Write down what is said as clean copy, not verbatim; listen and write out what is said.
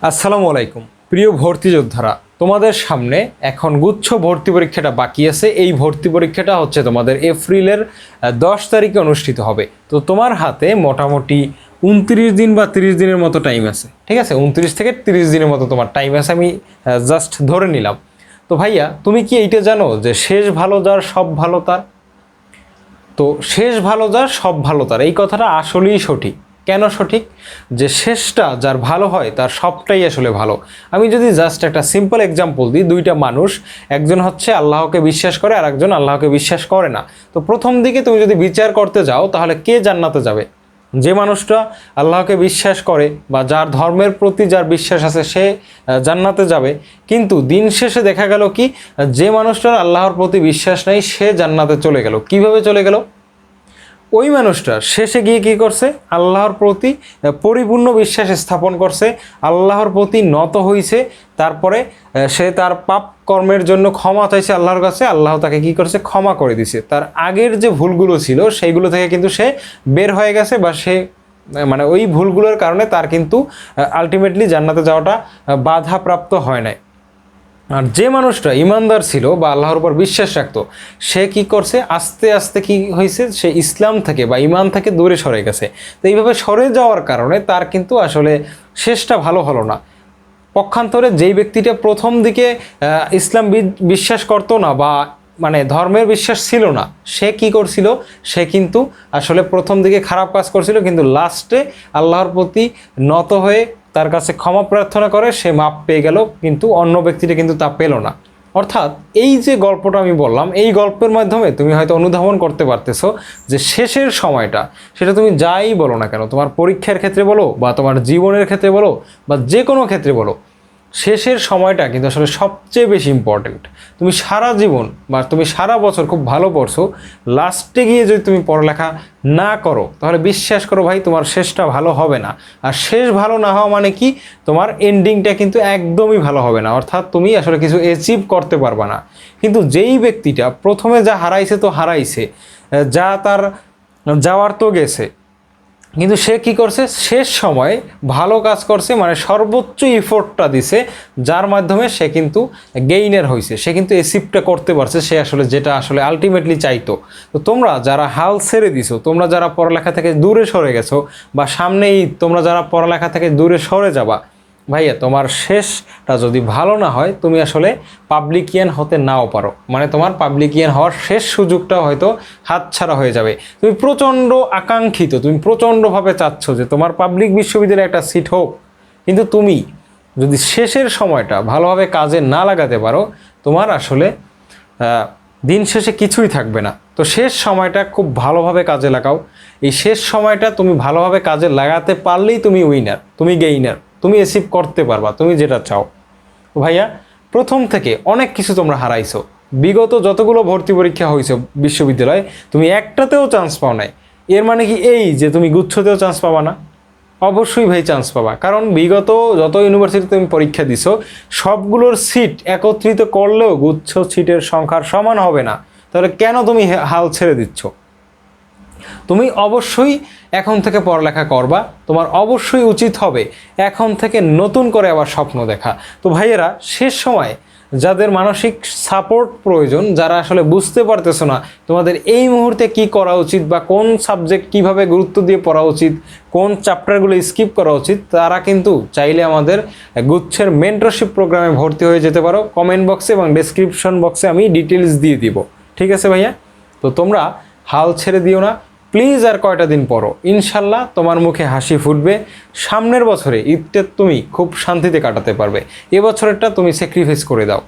আসসালামু আলাইকুম প্রিয় ভর্তি যোদ্ধারা, তোমাদের সামনে এখন গুচ্ছ ভর্তি পরীক্ষাটা বাকি আছে। এই ভর্তি পরীক্ষাটা হচ্ছে তোমাদের এপ্রিলের 10 তারিখে অনুষ্ঠিত হবে। তো তোমার হাতে মোটামুটি 29 দিন বা 30 দিনের মতো টাইম আছে। ঠিক আছে, 29 থেকে 30 দিনের মতো তোমার টাইম আছে, আমি জাস্ট ধরে নিলাম। তো ভাইয়া, তুমি কি এইটা জানো যে শেষ ভালো যার সব ভালো তার? তো শেষ ভালো যার সব ভালো তার, এই কথাটা আসলেই সঠিক। কেন সঠিক? যে শেষটা যার ভালো হয় তার সবটাই আসলে ভালো। আমি যদি জাস্ট একটা সিম্পল এক্সাম্পল দিই, দুইটা মানুষ, একজন হচ্ছে আল্লাহকে বিশ্বাস করে আর একজন আল্লাহকে বিশ্বাস করে না। তো প্রথম দিকে তুমি যদি বিচার করতে যাও, তাহলে কে জান্নাতে যাবে? যে মানুষটা আল্লাহকে বিশ্বাস করে বা যার ধর্মের প্রতি যার বিশ্বাস আছে সে জান্নাতে যাবে। কিন্তু দিন শেষে দেখা গেল কি, যে মানুষটার আল্লাহর প্রতি বিশ্বাস নেই সে জান্নাতে চলে গেল। কিভাবে চলে গেল? ওই মানুষটা শেষে গিয়ে কী করছে? আল্লাহর প্রতি পরিপূর্ণ বিশ্বাস স্থাপন করছে, আল্লাহর প্রতি নত হইছে। তারপরে সে তার পাপ কর্মের জন্য ক্ষমা চাইছে আল্লাহর কাছে, আল্লাহ তাকে কী করছে? ক্ষমা করে দিছে। তার আগের যে ভুলগুলো ছিল সেইগুলো থেকে কিন্তু সে বের হয়ে গেছে, বা সে মানে ওই ভুলগুলোর কারণে তার কিন্তু আলটিমেটলি জান্নাতে যাওয়াটা বাধাপ্রাপ্ত হয় নাই। আর যে মানুষটা ইমানদার ছিল বা আল্লাহর উপর বিশ্বাস রাখতো, সে কি করছে? আস্তে আস্তে কি হয়েছে? সে ইসলাম থেকে বা ইমান থেকে দূরে সরে গেছে। তো এইভাবে সরে যাওয়ার কারণে তার কিন্তু আসলে শেষটা ভালো হলো না। পক্ষান্তরে যেই ব্যক্তিটা প্রথম দিকে ইসলাম বিশ্বাস করতো না বা মানে ধর্মের বিশ্বাস ছিল না, সে কি করছিল? সে কিন্তু আসলে প্রথম দিকে খারাপ কাজ করছিল, কিন্তু লাস্টে আল্লাহর প্রতি নত হয়ে তার কাছে ক্ষমা প্রার্থনা করে সে মাপ পেয়ে গেল, কিন্তু অন্য ব্যক্তিটা কিন্তু তা পেল না। অর্থাৎ এই যে গল্পটা আমি বললাম, এই গল্পের মাধ্যমে তুমি হয়তো অনুধাবন করতে পারতেছো যে শেষের সময়টা, সেটা তুমি যাই বলো না কেন, তোমার পরীক্ষার ক্ষেত্রে বলো বা তোমার জীবনের ক্ষেত্রে বলো বা যে কোনো ক্ষেত্রে বলো, শেষের সময়টা কিন্তু আসলে সবচেয়ে বেশি ইম্পর্টেন্ট। তুমি সারা জীবন বা তুমি সারা বছর খুব ভালো পড়ছো, লাস্টে গিয়ে যদি তুমি পড়ালেখা না করো, তাহলে বিশ্বাস করো ভাই, তোমার শেষটা ভালো হবে না। আর শেষ ভালো না হওয়া মানে কি? তোমার এন্ডিংটা কিন্তু একদমই ভালো হবে না, অর্থাৎ তুমি আসলে কিছু অ্যাচিভ করতে পারবা না। কিন্তু যেই ব্যক্তিটা প্রথমে যা হারাইছে তো হারাইছে, যা তার যাওয়ার তো গেছে, কিন্তু সে কি করছে? শেষ সময়ে ভালো কাজ করছে, মানে সর্বোচ্চ ইফোর্টটা দিছে, যার মাধ্যমে সে কিন্তু গেইনার হয়েছে, সে কিন্তু অ্যাচিভটা করতে পারছে সে আসলে যেটা আসলে আলটিমেটলি চাইতো। তো তোমরা যারা হাল ছেড়ে দিছো, তোমরা যারা পড়ালেখা থেকে দূরে সরে গেছো, বা সামনেই তোমরা যারা পড়ালেখা থেকে দূরে সরে যাবা, ভাইয়া তোমার শেষটা যদি ভালো না হয়, তুমি আসলে পাবলিকিয়ান হতে নাও পারো, মানে তোমার পাবলিকিয়ান হওয়ার শেষ সুযোগটা হয়তো হাতছাড়া হয়ে যাবে। তুমি প্রচণ্ড আকাঙ্ক্ষিত, তুমি প্রচণ্ডভাবে চাচ্ছ যে তোমার পাবলিক বিশ্ববিদ্যালয়ে একটা সিট হোক, কিন্তু তুমি যদি শেষের সময়টা ভালোভাবে কাজে না লাগাতে পারো, তোমার আসলে দিন শেষে কিছুই থাকবে না। তো শেষ সময়টা খুব ভালোভাবে কাজে লাগাও। এই শেষ সময়টা তুমি ভালোভাবে কাজে লাগাতে পারলেই তুমি উইনার, তুমি গেইনার, তুমি অ্যাচিভ করতে পারবা তুমি যেটা চাও। ভাইয়া, প্রথম থেকে অনেক কিছু তোমরা হারাইছো। বিগত যতগুলো ভর্তি পরীক্ষা হয়েছে বিশ্ববিদ্যালয়ে, তুমি একটাতেও চান্স পাও নাই। এর মানে কি এই যে তুমি গুচ্ছতেও চান্স পাবা না? অবশ্যই ভাই চান্স পাবা, কারণ বিগত যত ইউনিভার্সিটিতে তুমি পরীক্ষা দিছো, সবগুলোর সিট একত্রিত করলেও গুচ্ছ সিটের সংখ্যার সমান হবে না। তাহলে কেন তুমি হাল ছেড়ে দিচ্ছ? তুমি অবশ্যই এখন থেকে পড়ালেখা করবা, তোমার অবশ্যই উচিত হবে এখন থেকে নতুন করে আবার স্বপ্ন দেখা। তো ভাইয়েরা, শেষ সময় যাদের মানসিক সাপোর্ট প্রয়োজন, যারা আসলে বুঝতে পারতেছো না তোমাদের এই মুহূর্তে কি করা উচিত বা কোন সাবজেক্ট কিভাবে গুরুত্ব দিয়ে পড়া উচিত, কোন চ্যাপ্টারগুলো স্কিপ করা উচিত, তারা কিন্তু চাইলে আমাদের গুচ্ছের মেন্টরশিপ প্রোগ্রামে ভর্তি হয়ে যেতে পারো। কমেন্ট বক্সে এবং ডেসক্রিপশন বক্সে আমি ডিটেলস দিয়ে দিব। ঠিক আছে ভাইয়া? তো তোমরা হাল ছেড়ে দিও না প্লিজ। আর কয়টা দিন পরও ইনশাল্লাহ তোমার মুখে হাসি ফুটবে। সামনের বছরে ঈদটা তুমি খুব শান্তিতে কাটাতে পারবে, এবছরেরটা তুমি স্যাক্রিফাইস করে দাও।